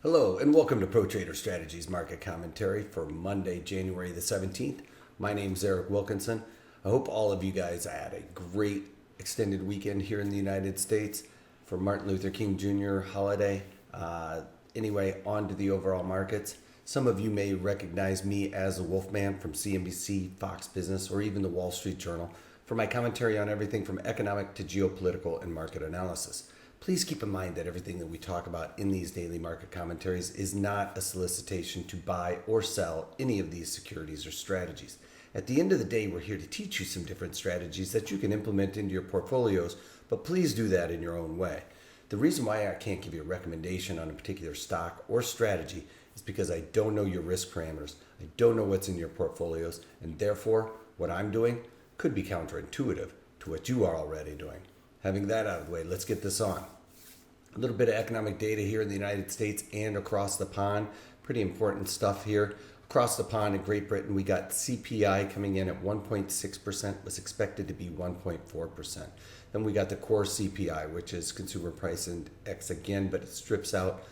Hello and welcome to Pro Trader Strategies Market Commentary for Monday, January the 17th. My name's Eric Wilkinson. I hope all of you guys had a great extended weekend here in the United States for Martin Luther King Jr. holiday. Anyway, on to the overall markets. Some of you may recognize me as the Wolfman from CNBC, Fox Business, or even the Wall Street Journal for my commentary on everything from economic to geopolitical and market analysis. Please keep in mind that everything that we talk about in these daily market commentaries is not a solicitation to buy or sell any of these securities or strategies. At the end of the day, we're here to teach you some different strategies that you can implement into your portfolios, but please do that in your own way. The reason why I can't give you a recommendation on a particular stock or strategy is because I don't know your risk parameters. I don't know what's in your portfolios, and therefore, what I'm doing could be counterintuitive to what you are already doing. Having that out of the way, let's get this on. A little bit of economic data here in the United States and across the pond. Pretty important stuff here. Across the pond in Great Britain, we got CPI coming in at 1.6%, was expected to be 1.4%. Then we got the core CPI, which is Consumer Price Index again, but it strips out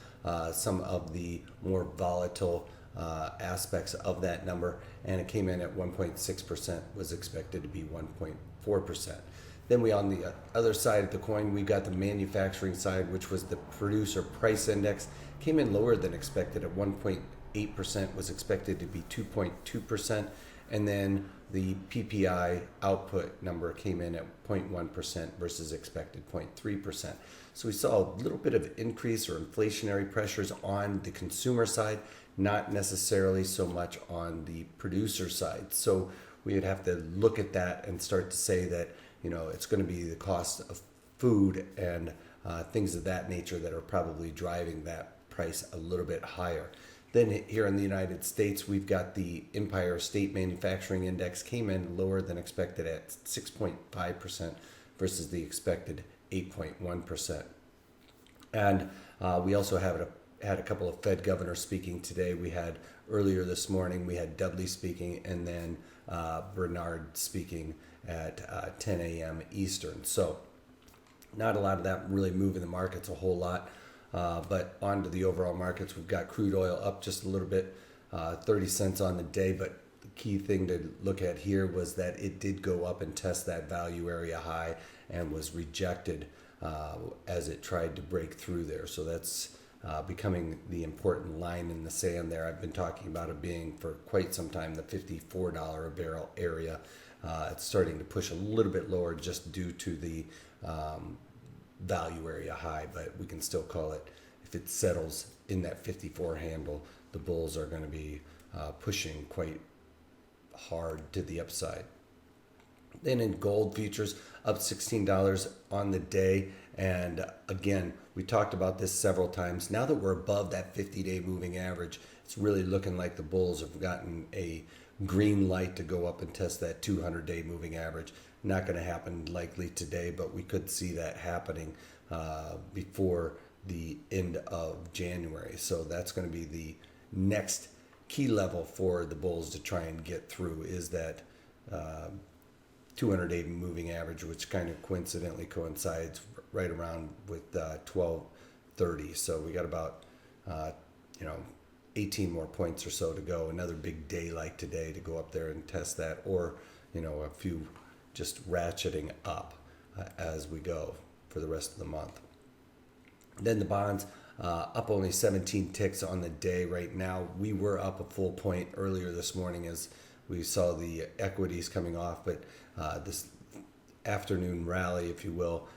some of the more volatile aspects of that number, and it came in at 1.6%, was expected to be 1.4%. Then we, on the other side of the coin, we got the manufacturing side, which was the producer price index, came in lower than expected at 1.8%, was expected to be 2.2%, and then the PPI output number came in at 0.1% versus expected 0.3%. So we saw a little bit of increase or inflationary pressures on the consumer side, not necessarily so much on the producer side. So we would have to look at that and start to say that it's going to be the cost of food and things of that nature that are probably driving that price a little bit higher. Then here in the United States, we've got the Empire State Manufacturing Index came in lower than expected at 6.5% versus the expected 8.1%. And we also had a couple of Fed governors speaking today. We had earlier this morning, we had Dudley speaking, and then Bernard speaking at 10 a.m. Eastern. So not a lot of that really moving the markets a whole lot. But on to the overall markets, we've got crude oil up just a little bit, 30 cents on the day. But the key thing to look at here was that it did go up and test that value area high and was rejected as it tried to break through there. So that's becoming the important line in the sand there. I've been talking about it being for quite some time, the $54 a barrel area. It's starting to push a little bit lower just due to the value area high, but we can still call it, if it settles in that 54 handle, the bulls are going to be pushing quite hard to the upside. Then in gold futures, up $16 on the day. And again, we talked about this several times. Now that we're above that 50-day moving average, it's really looking like the bulls have gotten a green light to go up and test that 200-day moving average. Not going to happen likely today, but we could see that happening before the end of January. So that's going to be the next key level for the bulls to try and get through, is that 200-day moving average, which kind of coincidentally coincides right around with 1230. So we got about 18 more points or so to go. Another big day like today to go up there and test that, or a few just ratcheting up as we go for the rest of the month. Then the bonds up only 17 ticks on the day right now. We were up a full point earlier this morning as we saw the equities coming off, but this afternoon rally, if you will,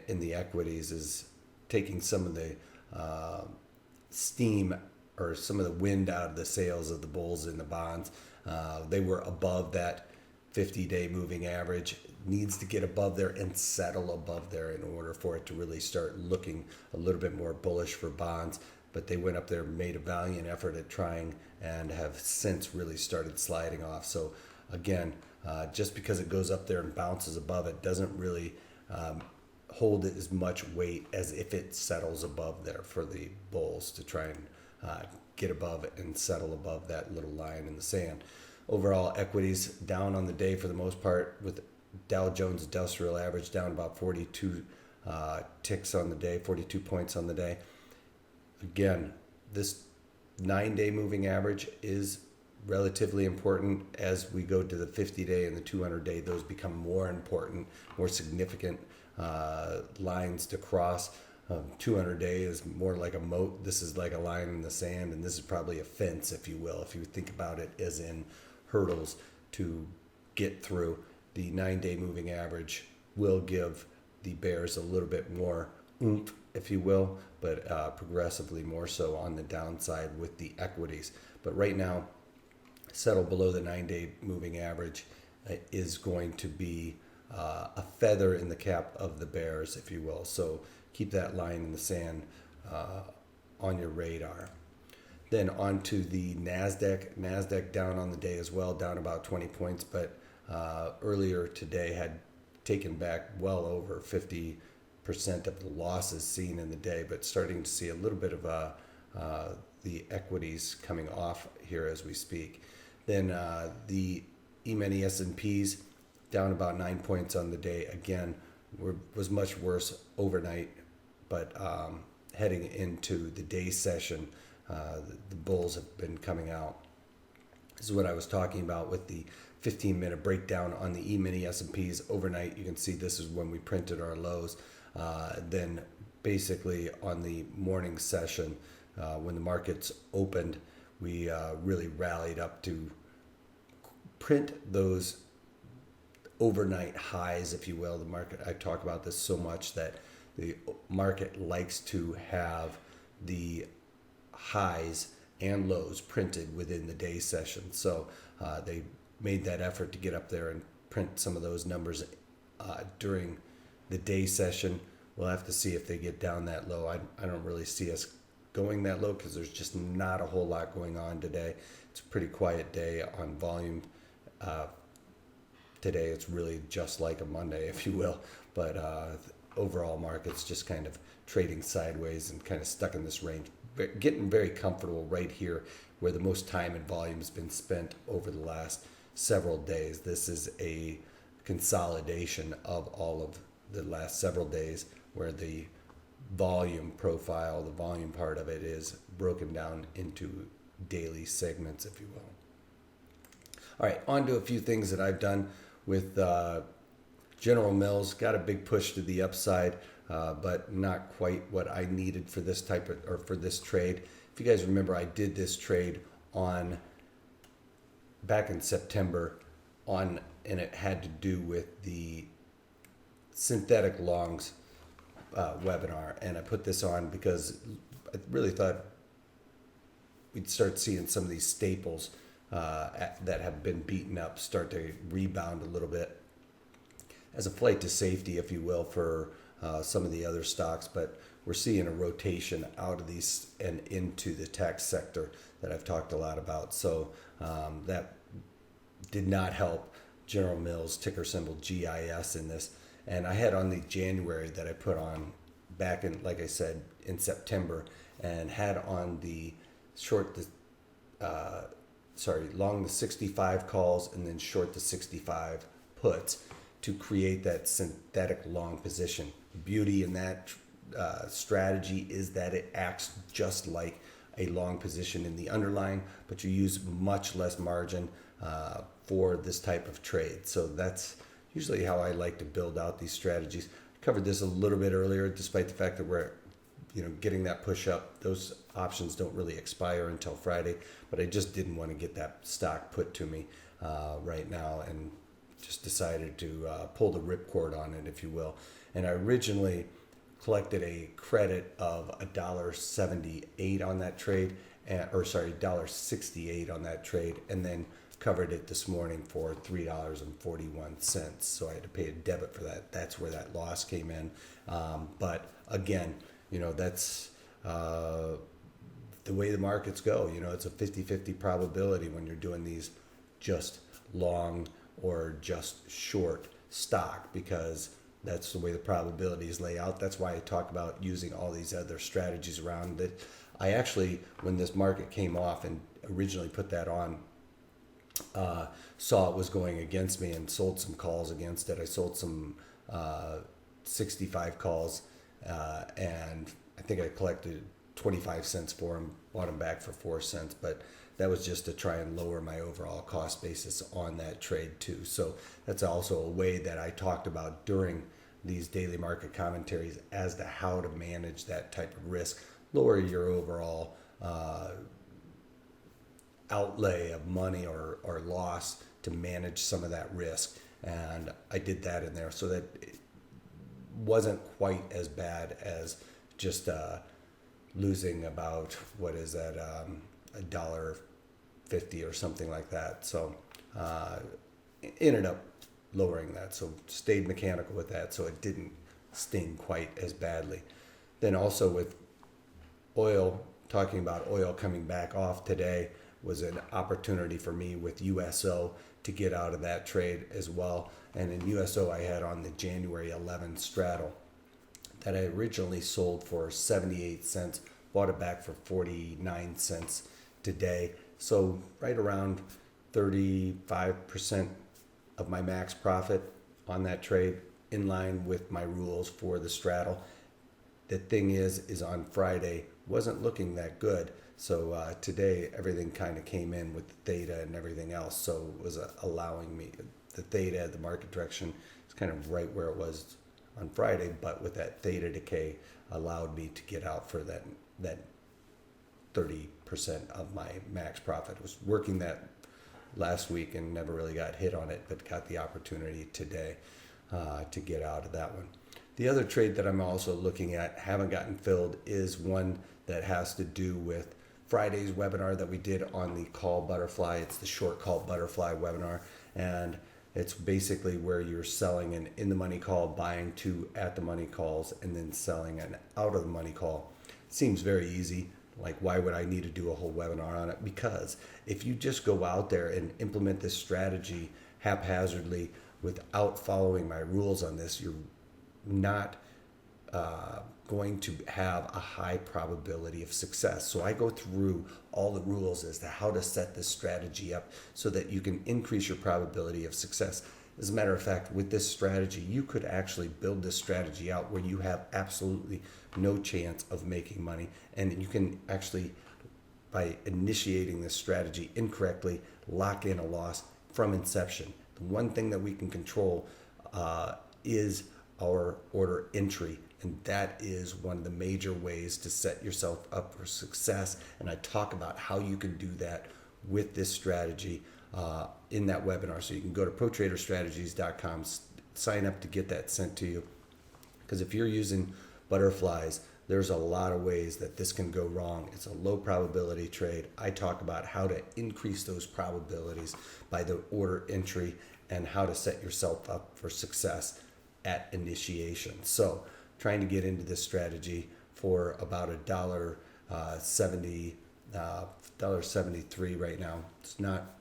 in the equities is taking some of the steam or some of the wind out of the sails of the bulls in the bonds. They were above that 50-day moving average. Needs to get above there and settle above there in order for it to really start looking a little bit more bullish for bonds. But they went up there, made a valiant effort at trying, and have since really started sliding off. So again, just because it goes up there and bounces above it doesn't really hold it as much weight as if it settles above there for the bulls to try and get above it and settle above that little line in the sand. Overall equities down on the day for the most part, with Dow Jones Industrial Average down about 42 ticks on the day, 42 points on the day. Again, this 9-day moving average is relatively important. As we go to the 50-day and the 200-day, those become more important, more significant lines to cross. 200-day is more like a moat. This is like a line in the sand, and this is probably a fence, if you will, if you think about it as in hurdles to get through. The 9-day moving average will give the bears a little bit more oomph, if you will, but progressively more so on the downside with the equities. But right now, settle below the 9-day moving average is going to be a feather in the cap of the bears, if you will. So keep that line in the sand on your radar. Then on to the NASDAQ. NASDAQ down on the day as well, down about 20 points, but earlier today had taken back well over 50% of the losses seen in the day, but starting to see a little bit of the equities coming off here as we speak. Then the E-mini S&Ps down about 9 points on the day. Again, was much worse overnight, but heading into the day session, the bulls have been coming out. This is what I was talking about with the 15-minute breakdown on the E-mini S&Ps overnight. You can see this is when we printed our lows. Then basically on the morning session, when the markets opened, we really rallied up to print those overnight highs, if you will. The market, I talk about this so much that the market likes to have the highs and lows printed within the day session. So they made that effort to get up there and print some of those numbers during the day session. We'll have to see if they get down that low. I don't really see us going that low because there's just not a whole lot going on today. It's a pretty quiet day on volume. Today it's really just like a Monday, if you will, but overall market's just kind of trading sideways and kind of stuck in this range, getting very comfortable right here where the most time and volume has been spent over the last several days. This is a consolidation of all of the last several days where the volume profile, the volume part of it is broken down into daily segments, if you will. All right, on to a few things that I've done with General Mills. Got a big push to the upside, but not quite what I needed for this type of, or for this trade. If you guys remember, I did this trade back in September and it had to do with the synthetic longs webinar, and I put this on because I really thought we'd start seeing some of these staples that have been beaten up start to rebound a little bit as a flight to safety, if you will, for some of the other stocks. But we're seeing a rotation out of these and into the tech sector that I've talked a lot about. So that did not help General Mills, ticker symbol GIS, in this. And I had on the January that I put on back in, like I said, in September, and had on the long the 65 calls and then short the 65 puts to create that synthetic long position. Beauty in that strategy is that it acts just like a long position in the underlying, but you use much less margin for this type of trade. So that's usually how I like to build out these strategies. I covered this a little bit earlier, despite the fact that we're getting that push up. Those options don't really expire until Friday, but I just didn't want to get that stock put to me right now, and just decided to pull the ripcord on it, if you will. And I originally collected a credit of $1.78 on that trade, $1.68 on that trade, and then covered it this morning for $3.41. So I had to pay a debit for that. That's where that loss came in. But again, that's the way the markets go. It's a 50-50 probability when you're doing these just long or just short stock, because that's the way the probabilities lay out. That's why I talk about using all these other strategies around it. I actually, when this market came off and originally put that on, saw it was going against me and sold some calls against it. I sold some 65 calls, and I think I collected 25 cents for them, bought them back for 4 cents, but that was just to try and lower my overall cost basis on that trade too. So that's also a way that I talked about during these daily market commentaries as to how to manage that type of risk, lower your overall outlay of money or loss to manage some of that risk. And I did that in there so that it wasn't quite as bad as just losing about, what is that, $1.50 or something like that. So ended up lowering that, so stayed mechanical with that, so it didn't sting quite as badly. Then also with oil, talking about oil coming back off today was an opportunity for me with USO to get out of that trade as well. And in USO, I had on the January 11 straddle that I originally sold for 78 cents, bought it back for 49 cents today. So right around 35% of my max profit on that trade, in line with my rules for the straddle. The thing is on Friday wasn't looking that good. So today everything kind of came in with the theta and everything else. So it was allowing me, the theta, the market direction is kind of right where it was on Friday, but with that theta decay allowed me to get out for that 30% of my max profit. I was working that last week and never really got hit on it, but got the opportunity today to get out of that one. The other trade that I'm also looking at, haven't gotten filled, is one that has to do with Friday's webinar that we did on the call butterfly. It's the short call butterfly webinar, and it's basically where you're selling an in the money call, buying two at the money calls, and then selling an out of the money call. Seems very easy. Like, why would I need to do a whole webinar on it? Because if you just go out there and implement this strategy haphazardly without following my rules on this, you're not going to have a high probability of success. So I go through all the rules as to how to set this strategy up so that you can increase your probability of success. As a matter of fact, with this strategy, you could actually build this strategy out where you have absolutely no chance of making money. And you can actually, by initiating this strategy incorrectly, lock in a loss from inception. The one thing that we can control is our order entry. And that is one of the major ways to set yourself up for success. And I talk about how you can do that with this strategy in that webinar. So you can go to protraderstrategies.com, sign up to get that sent to you. Because if you're using butterflies, there's a lot of ways that this can go wrong. It's a low probability trade. I talk about how to increase those probabilities by the order entry and how to set yourself up for success at initiation. So trying to get into this strategy for about $1.70, $1.73 right now. It's not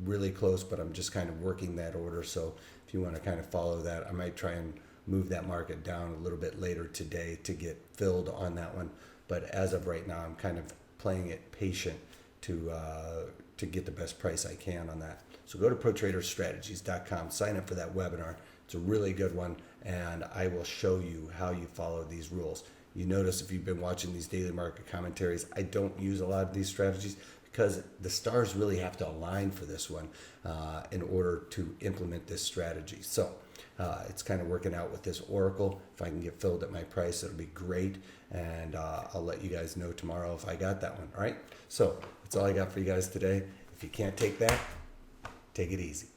really close, but I'm just kind of working that order. So if you want to kind of follow that, I might try and move that market down a little bit later today to get filled on that one. But as of right now, I'm kind of playing it patient to get the best price I can on that. So go to protraderstrategies.com, sign up for that webinar. It's a really good one, and I will show you how you follow these rules. You notice if you've been watching these daily market commentaries, I don't use a lot of these strategies because the stars really have to align for this one in order to implement this strategy. So it's kind of working out with this Oracle. If I can get filled at my price, it'll be great, and I'll let you guys know tomorrow if I got that one. All right, so that's all I got for you guys today. If you can't take that, take it easy.